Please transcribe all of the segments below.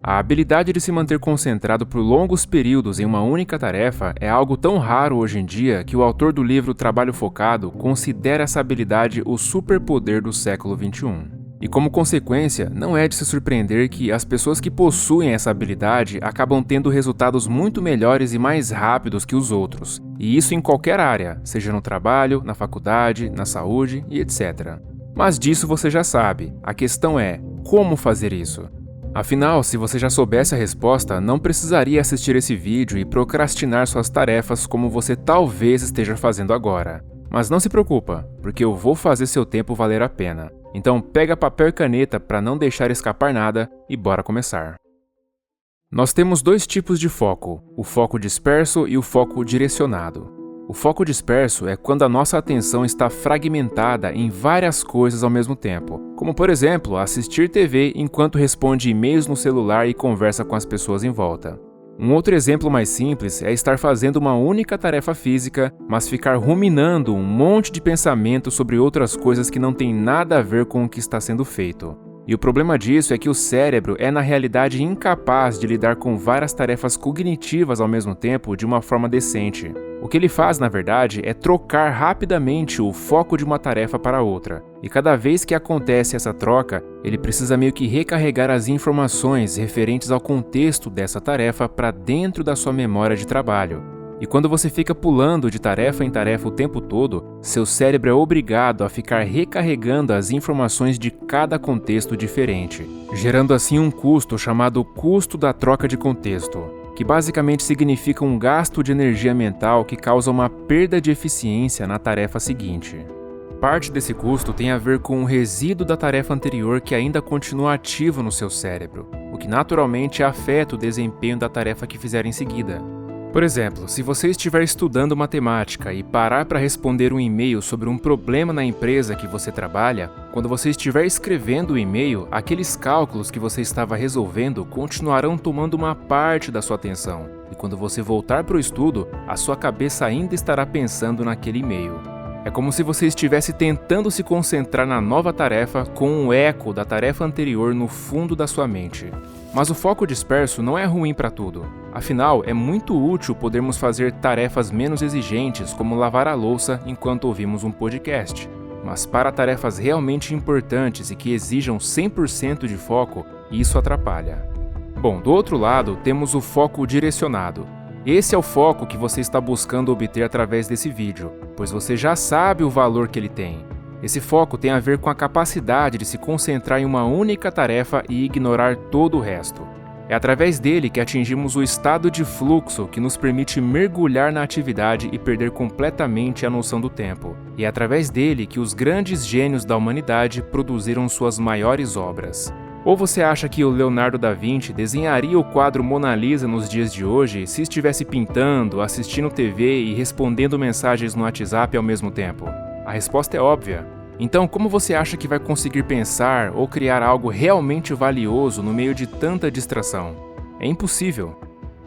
A habilidade de se manter concentrado por longos períodos em uma única tarefa é algo tão raro hoje em dia que o autor do livro Trabalho Focado considera essa habilidade o superpoder do século XXI. E como consequência, não é de se surpreender que as pessoas que possuem essa habilidade acabam tendo resultados muito melhores e mais rápidos que os outros. E isso em qualquer área, seja no trabalho, na faculdade, na saúde e etc. Mas disso você já sabe, a questão é, como fazer isso? Afinal, se você já soubesse a resposta, não precisaria assistir esse vídeo e procrastinar suas tarefas como você talvez esteja fazendo agora. Mas não se preocupa, porque eu vou fazer seu tempo valer a pena. Então pega papel e caneta para não deixar escapar nada e bora começar. Nós temos dois tipos de foco, o foco disperso e o foco direcionado. O foco disperso é quando a nossa atenção está fragmentada em várias coisas ao mesmo tempo, como por exemplo, assistir TV enquanto responde e-mails no celular e conversa com as pessoas em volta. Um outro exemplo mais simples é estar fazendo uma única tarefa física, mas ficar ruminando um monte de pensamentos sobre outras coisas que não têm nada a ver com o que está sendo feito. E o problema disso é que o cérebro é na realidade incapaz de lidar com várias tarefas cognitivas ao mesmo tempo de uma forma decente. O que ele faz, na verdade, é trocar rapidamente o foco de uma tarefa para outra. E cada vez que acontece essa troca, ele precisa meio que recarregar as informações referentes ao contexto dessa tarefa para dentro da sua memória de trabalho. E quando você fica pulando de tarefa em tarefa o tempo todo, seu cérebro é obrigado a ficar recarregando as informações de cada contexto diferente, gerando assim um custo chamado custo da troca de contexto, que basicamente significa um gasto de energia mental que causa uma perda de eficiência na tarefa seguinte. Parte desse custo tem a ver com o resíduo da tarefa anterior que ainda continua ativo no seu cérebro, o que naturalmente afeta o desempenho da tarefa que fizer em seguida. Por exemplo, se você estiver estudando matemática e parar para responder um e-mail sobre um problema na empresa que você trabalha, quando você estiver escrevendo o e-mail, aqueles cálculos que você estava resolvendo continuarão tomando uma parte da sua atenção. E quando você voltar para o estudo, a sua cabeça ainda estará pensando naquele e-mail. É como se você estivesse tentando se concentrar na nova tarefa com um eco da tarefa anterior no fundo da sua mente. Mas o foco disperso não é ruim para tudo. Afinal, é muito útil podermos fazer tarefas menos exigentes, como lavar a louça enquanto ouvimos um podcast. Mas para tarefas realmente importantes e que exijam 100% de foco, isso atrapalha. Bom, do outro lado, temos o foco direcionado. Esse é o foco que você está buscando obter através desse vídeo, pois você já sabe o valor que ele tem. Esse foco tem a ver com a capacidade de se concentrar em uma única tarefa e ignorar todo o resto. É através dele que atingimos o estado de fluxo que nos permite mergulhar na atividade e perder completamente a noção do tempo. E é através dele que os grandes gênios da humanidade produziram suas maiores obras. Ou você acha que o Leonardo da Vinci desenharia o quadro Mona Lisa nos dias de hoje se estivesse pintando, assistindo TV e respondendo mensagens no WhatsApp ao mesmo tempo? A resposta é óbvia. Então, como você acha que vai conseguir pensar ou criar algo realmente valioso no meio de tanta distração? É impossível.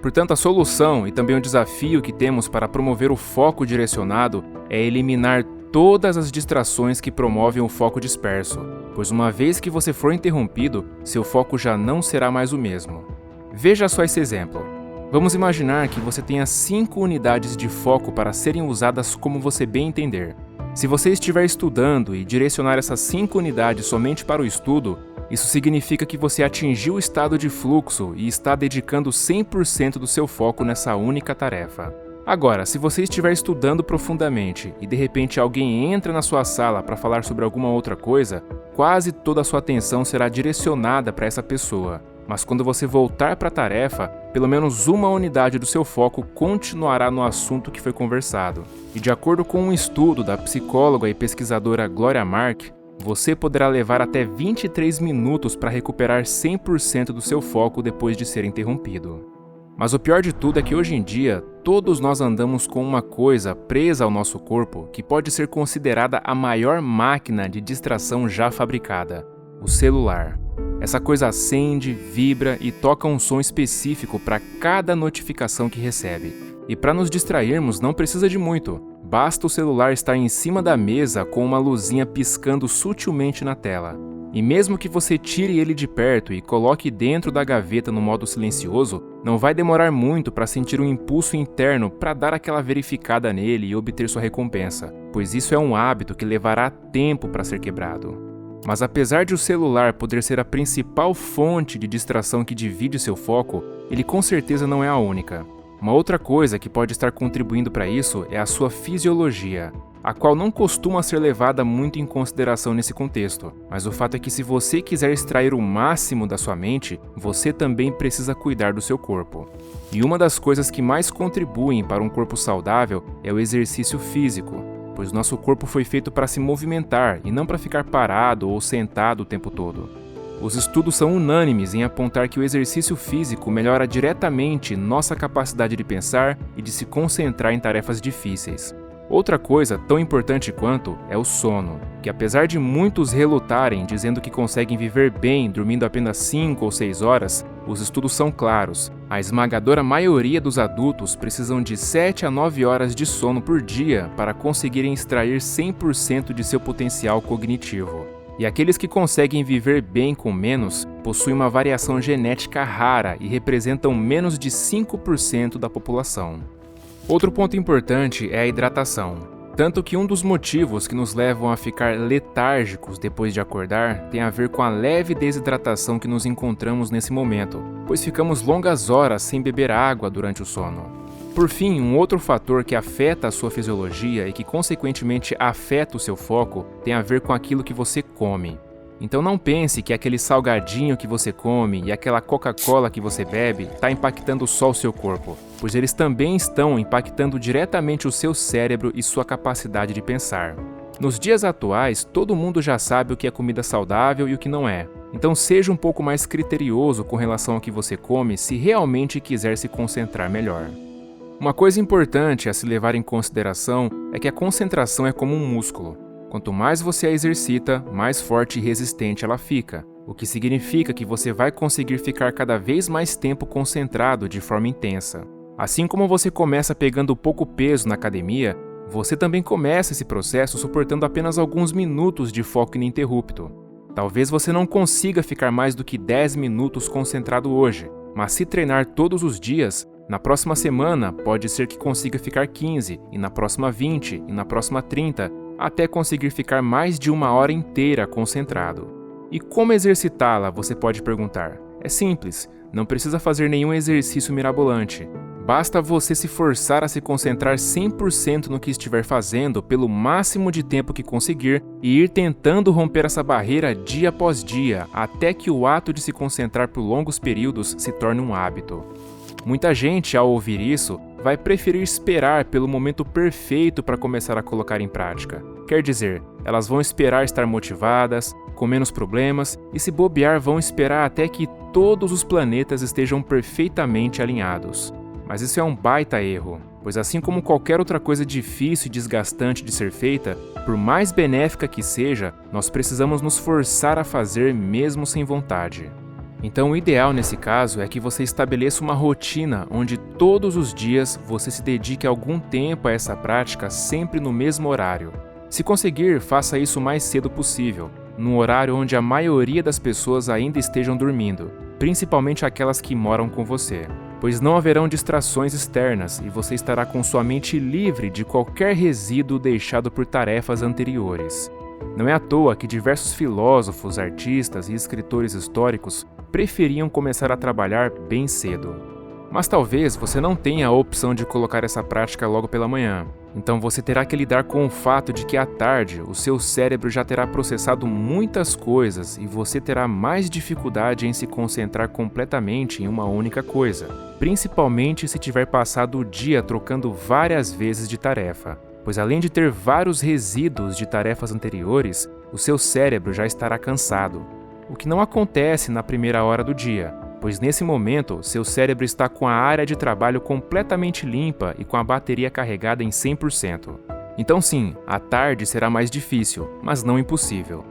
Portanto, a solução e também o desafio que temos para promover o foco direcionado é eliminar todas as distrações que promovem o foco disperso, pois uma vez que você for interrompido, seu foco já não será mais o mesmo. Veja só esse exemplo. Vamos imaginar que você tenha 5 unidades de foco para serem usadas como você bem entender. Se você estiver estudando e direcionar essas 5 unidades somente para o estudo, isso significa que você atingiu o estado de fluxo e está dedicando 100% do seu foco nessa única tarefa. Agora, se você estiver estudando profundamente e de repente alguém entra na sua sala para falar sobre alguma outra coisa, quase toda a sua atenção será direcionada para essa pessoa. Mas quando você voltar para a tarefa, pelo menos uma unidade do seu foco continuará no assunto que foi conversado. E de acordo com um estudo da psicóloga e pesquisadora Gloria Mark, você poderá levar até 23 minutos para recuperar 100% do seu foco depois de ser interrompido. Mas o pior de tudo é que hoje em dia, todos nós andamos com uma coisa presa ao nosso corpo que pode ser considerada a maior máquina de distração já fabricada: o celular. Essa coisa acende, vibra e toca um som específico para cada notificação que recebe. E para nos distrairmos não precisa de muito. Basta o celular estar em cima da mesa com uma luzinha piscando sutilmente na tela. E mesmo que você tire ele de perto e coloque dentro da gaveta no modo silencioso, não vai demorar muito para sentir um impulso interno para dar aquela verificada nele e obter sua recompensa, pois isso é um hábito que levará tempo para ser quebrado. Mas apesar de o celular poder ser a principal fonte de distração que divide seu foco, ele com certeza não é a única. Uma outra coisa que pode estar contribuindo para isso é a sua fisiologia, a qual não costuma ser levada muito em consideração nesse contexto, mas o fato é que se você quiser extrair o máximo da sua mente, você também precisa cuidar do seu corpo. E uma das coisas que mais contribuem para um corpo saudável é o exercício físico, pois nosso corpo foi feito para se movimentar e não para ficar parado ou sentado o tempo todo. Os estudos são unânimes em apontar que o exercício físico melhora diretamente nossa capacidade de pensar e de se concentrar em tarefas difíceis. Outra coisa tão importante quanto é o sono, que apesar de muitos relutarem dizendo que conseguem viver bem dormindo apenas 5 ou 6 horas, os estudos são claros. A esmagadora maioria dos adultos precisam de 7 a 9 horas de sono por dia para conseguirem extrair 100% de seu potencial cognitivo. E aqueles que conseguem viver bem com menos possuem uma variação genética rara e representam menos de 5% da população. Outro ponto importante é a hidratação. Tanto que um dos motivos que nos levam a ficar letárgicos depois de acordar tem a ver com a leve desidratação que nos encontramos nesse momento, pois ficamos longas horas sem beber água durante o sono. Por fim, um outro fator que afeta a sua fisiologia e que consequentemente afeta o seu foco tem a ver com aquilo que você come. Então não pense que aquele salgadinho que você come e aquela Coca-Cola que você bebe está impactando só o seu corpo, pois eles também estão impactando diretamente o seu cérebro e sua capacidade de pensar. Nos dias atuais, todo mundo já sabe o que é comida saudável e o que não é. Então seja um pouco mais criterioso com relação ao que você come se realmente quiser se concentrar melhor. Uma coisa importante a se levar em consideração é que a concentração é como um músculo. Quanto mais você a exercita, mais forte e resistente ela fica, o que significa que você vai conseguir ficar cada vez mais tempo concentrado de forma intensa. Assim como você começa pegando pouco peso na academia, você também começa esse processo suportando apenas alguns minutos de foco ininterrupto. Talvez você não consiga ficar mais do que 10 minutos concentrado hoje, mas se treinar todos os dias, na próxima semana pode ser que consiga ficar 15, e na próxima 20, e na próxima 30, até conseguir ficar mais de 1 hora inteira concentrado. E como exercitá-la, você pode perguntar? É simples, não precisa fazer nenhum exercício mirabolante. Basta você se forçar a se concentrar 100% no que estiver fazendo pelo máximo de tempo que conseguir e ir tentando romper essa barreira dia após dia, até que o ato de se concentrar por longos períodos se torne um hábito. Muita gente, ao ouvir isso, vai preferir esperar pelo momento perfeito para começar a colocar em prática. Quer dizer, elas vão esperar estar motivadas, com menos problemas, e se bobear vão esperar até que todos os planetas estejam perfeitamente alinhados. Mas isso é um baita erro, pois assim como qualquer outra coisa difícil e desgastante de ser feita, por mais benéfica que seja, nós precisamos nos forçar a fazer mesmo sem vontade. Então o ideal nesse caso é que você estabeleça uma rotina onde todos os dias você se dedique algum tempo a essa prática sempre no mesmo horário. Se conseguir, faça isso o mais cedo possível, num horário onde a maioria das pessoas ainda estejam dormindo, principalmente aquelas que moram com você, pois não haverão distrações externas e você estará com sua mente livre de qualquer resíduo deixado por tarefas anteriores. Não é à toa que diversos filósofos, artistas e escritores históricos preferiam começar a trabalhar bem cedo. Mas talvez você não tenha a opção de colocar essa prática logo pela manhã. Então você terá que lidar com o fato de que à tarde o seu cérebro já terá processado muitas coisas e você terá mais dificuldade em se concentrar completamente em uma única coisa, principalmente se tiver passado o dia trocando várias vezes de tarefa. Pois além de ter vários resíduos de tarefas anteriores, o seu cérebro já estará cansado. O que não acontece na primeira hora do dia, pois nesse momento seu cérebro está com a área de trabalho completamente limpa e com a bateria carregada em 100%. Então sim, à tarde será mais difícil, mas não impossível.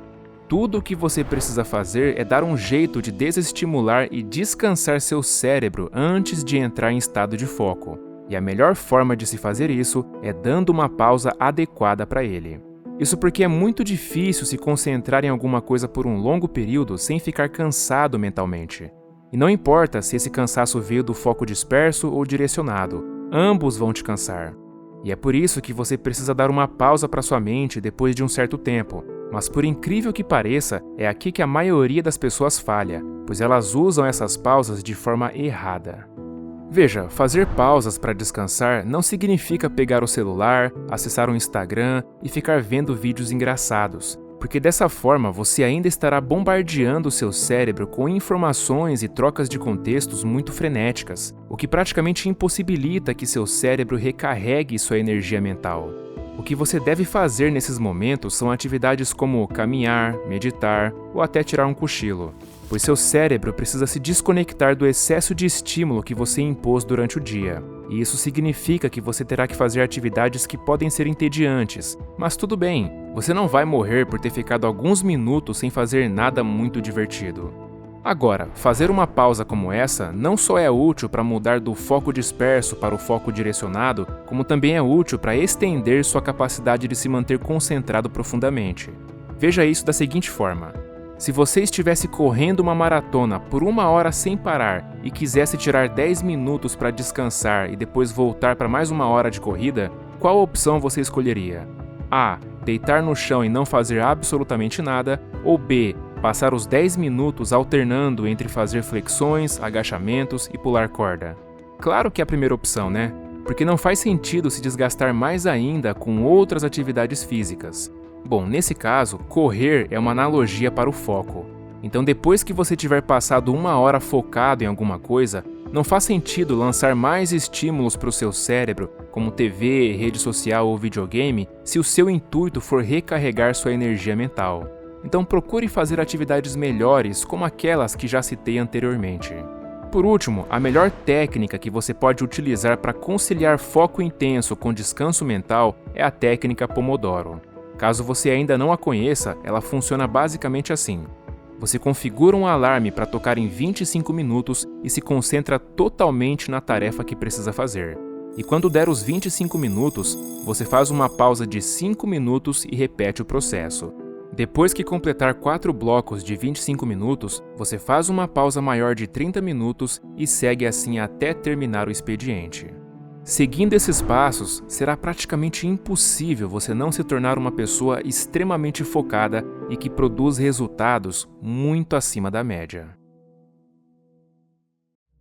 Tudo o que você precisa fazer é dar um jeito de desestimular e descansar seu cérebro antes de entrar em estado de foco. E a melhor forma de se fazer isso é dando uma pausa adequada para ele. Isso porque é muito difícil se concentrar em alguma coisa por um longo período sem ficar cansado mentalmente. E não importa se esse cansaço veio do foco disperso ou direcionado, ambos vão te cansar. E é por isso que você precisa dar uma pausa para sua mente depois de um certo tempo. Mas por incrível que pareça, é aqui que a maioria das pessoas falha, pois elas usam essas pausas de forma errada. Veja, fazer pausas para descansar não significa pegar o celular, acessar o Instagram e ficar vendo vídeos engraçados, porque dessa forma você ainda estará bombardeando o seu cérebro com informações e trocas de contextos muito frenéticas, o que praticamente impossibilita que seu cérebro recarregue sua energia mental. O que você deve fazer nesses momentos são atividades como caminhar, meditar ou até tirar um cochilo, pois seu cérebro precisa se desconectar do excesso de estímulo que você impôs durante o dia. E isso significa que você terá que fazer atividades que podem ser entediantes, mas tudo bem, você não vai morrer por ter ficado alguns minutos sem fazer nada muito divertido. Agora, fazer uma pausa como essa não só é útil para mudar do foco disperso para o foco direcionado, como também é útil para estender sua capacidade de se manter concentrado profundamente. Veja isso da seguinte forma: se você estivesse correndo uma maratona por 1 hora sem parar e quisesse tirar 10 minutos para descansar e depois voltar para mais 1 hora de corrida, qual opção você escolheria? A. Deitar no chão e não fazer absolutamente nada, ou B. Passar os 10 minutos alternando entre fazer flexões, agachamentos e pular corda. Claro que é a primeira opção, né? Porque não faz sentido se desgastar mais ainda com outras atividades físicas. Bom, nesse caso, correr é uma analogia para o foco. Então, depois que você tiver passado 1 hora focado em alguma coisa, não faz sentido lançar mais estímulos para o seu cérebro, como TV, rede social ou videogame, se o seu intuito for recarregar sua energia mental. Então procure fazer atividades melhores, como aquelas que já citei anteriormente. Por último, a melhor técnica que você pode utilizar para conciliar foco intenso com descanso mental é a técnica Pomodoro. Caso você ainda não a conheça, ela funciona basicamente assim. Você configura um alarme para tocar em 25 minutos e se concentra totalmente na tarefa que precisa fazer. E quando der os 25 minutos, você faz uma pausa de 5 minutos e repete o processo. Depois que completar 4 blocos de 25 minutos, você faz uma pausa maior de 30 minutos e segue assim até terminar o expediente. Seguindo esses passos, será praticamente impossível você não se tornar uma pessoa extremamente focada e que produz resultados muito acima da média.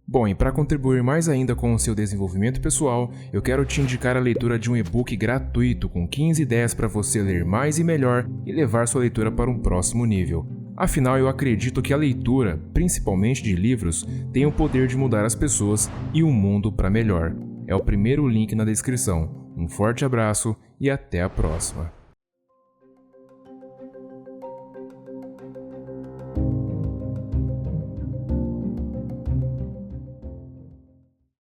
Bom, e para contribuir mais ainda com o seu desenvolvimento pessoal, eu quero te indicar a leitura de um e-book gratuito com 15 ideias para você ler mais e melhor e levar sua leitura para um próximo nível. Afinal, eu acredito que a leitura, principalmente de livros, tem o poder de mudar as pessoas e o mundo para melhor. É o primeiro link na descrição. Um forte abraço e até a próxima.